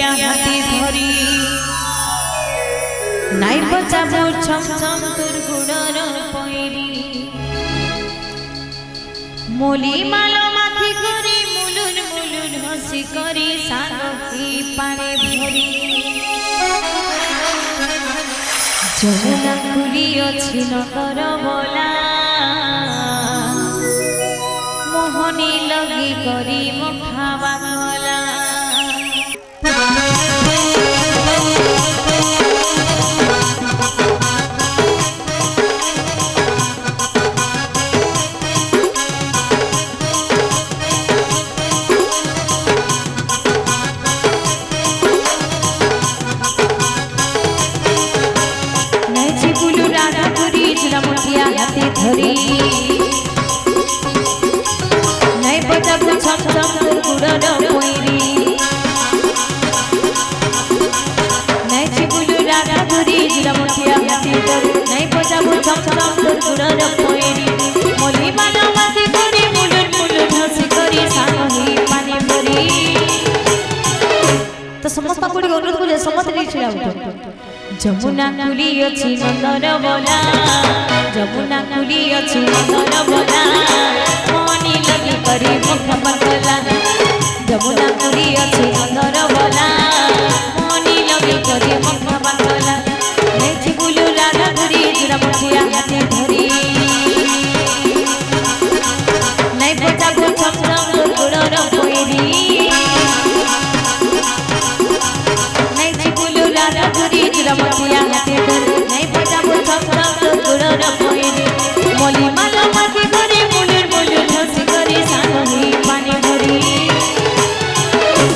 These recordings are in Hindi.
मुठिया हाथी धरी नाई बजाबो छम छम तोर गुड़र पैरी मोली मालो माथी करी मुलुन मुलुन हसी करी सांगी पानी भरी जमुना खुली अछि नगर बोला मोहनी लगी करी मुखावा गला मुठिया हाथी धरी नहीं बजाबो छम छम तोर गुड़र पैरी नहीं छिबुलु राधा धरी जिला मुठिया हाथी धरी नहीं बजाबो छम छम तोर गुड़र पैरी मोली माला माथी करी मुलुन मुलुन हसी करी सांगी पानी भरी तो समस्त को अनुरोध करे समस्त रे छिड़ा उठो जमुना कुली अछि नंदर बोला जमुना कुली अछि नंदर बोला मोनी लगी करी मुख बंगला जमुना कुली अछि नंदर बोला मोनी लगी करी मुख बंगला नेछि बुलु राधा धरी जुरा मुठिया हाथी धरी नै बजा छम छम गुड़र पैरी नेछि बुलु राधा धरी जुरा मुठिया हाथी धरी नै बजाबो छम छम गुड़र पैरी मोली माला माथी करी मुलुन मुलुन हसी करी सांगी पानी भरी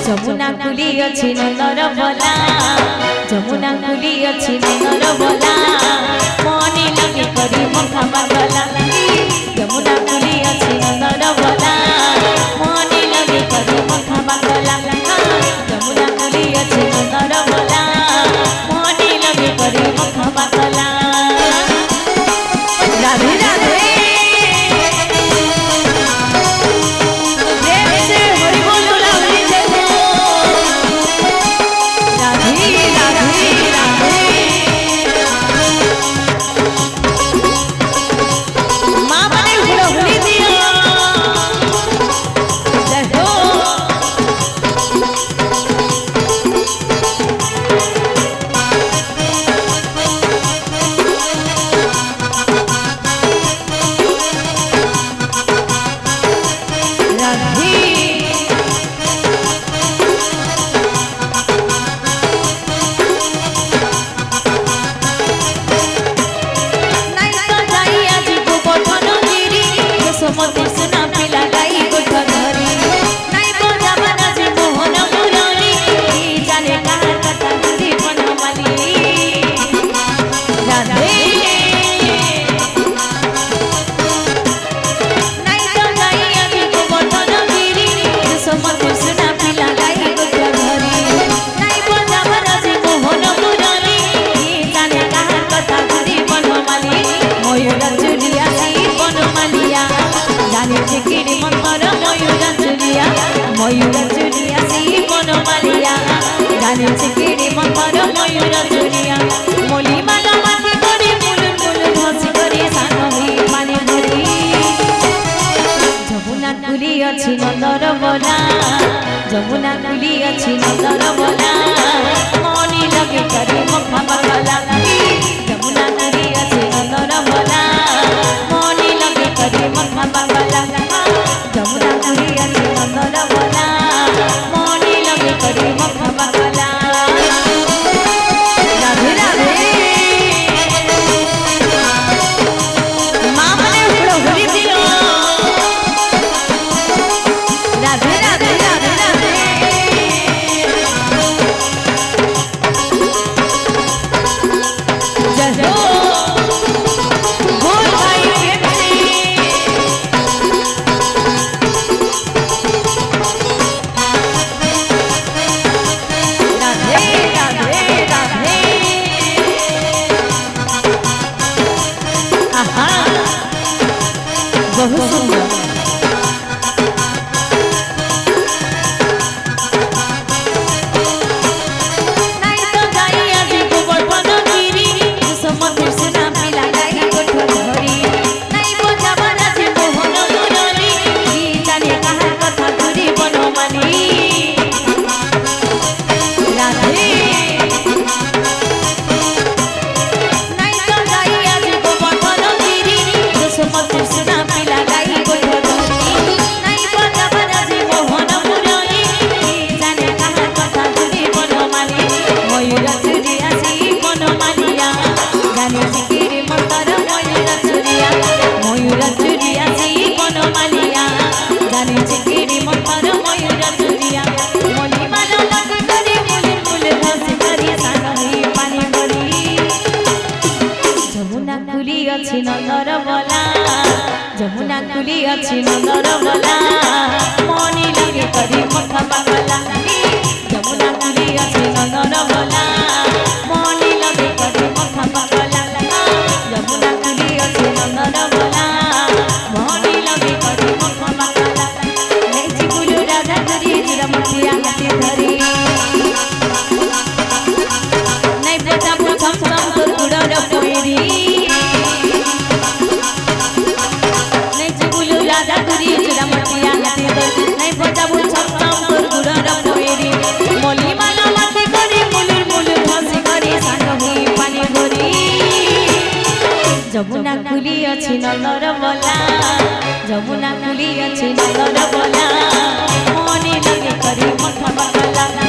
जमुना कुली अछि नंदर बोला जमुना कुली अछि नंदर बोला मोनी लगी करी मुखा बंगला जमुना कुली अछि नंदर बोला मोनी लगी करी मुखा बंगला जमुना कुली अछि नंदर बोला मोनी लगी करी मुखा बंगला राधे राधे प्रेम से हरि बोल लावली जय हो राधे राधे राधे मां बने हुली दिया जय हो मते सुना पिला गाई गोठ धरी नाई बजाबा नाचे मोहन मुरली जाने कहां कथा गुरी बनमाली राधे नाई तो गाई आजी को बठन गिरी मते सुना पिला गाई गोठ धरी नाई बजाबा नाचे मोहन मुरली जाने कहां कथा गुरी बनमाली मयूर चुलिया सी बनमालिया जाने चिकिड़ी मंतर मयूर चुलिया सी बनमालिया जाने चिकिड़ी मंतर मयूर चुलिया मोली माला माथी करी मुलुन मुलुन हसी करी सांगी पानी भरी जमुना कुली अछि नंदर बोला जमुना कुली अछि नंदर बोला मोनी लगे करी मुखा बंगला जमुना कुली अछि नंदर बोला मोनी लगे करी मुखा बंगला जमुना कुली अछि नंदर बोला मोनी लगे करी मुखा बंगला राधे राधे मां बने हुली दियो राधे राधे राधे राधे जय हो बोल भाई प्रेम से ଅଛି ନନ୍ଦର ବଲା ମଣି ଲଗେ କରି ମଥା ପାଗଲା ଯମୁନା କୁଲି ଅଛି ନନ୍ଦର ବଲା ମଣି ଲଗେ କରି ମଥା ପାଗଲା ଯମୁନା କୁଲି ଅଛି ନନ୍ଦର ବଲା ମଣି ଲଗେ କରି ମଥା ପାଗଲା ନେଇଛି ବୁଲୁ ରାଧା ଧରି ଚିରମତିଆ ହାତି ଧରି ନାଇଁ ପଚାବୁ ଛମ ଛମ ତୋର ଗୁଡ଼ର ପଇରି ନେଇଛି ବୁଲୁ ରାଧା ଧରି ଚିରମତିଆ ହାତି ଧରି ନାଇଁ ପଚାବୁ ଛମ ଛମ ତୋର ଗୁଡ଼ର ପଇରି ମଲି ମାଲା ମାଥି କରି ମୁଲୁର ମୁଲୁର ହସି କରି ସାଙ୍ଗ ହୋଇ ପାଣି ଧରି ଯମୁନା କୁଲି ଅଛି ନନ୍ଦର ବଲା ଯମୁନା କୁଲି ଅଛି ନନ୍ଦର ବଲା ମଣି ଲଗେ କରି ମଥା ପାଗଲା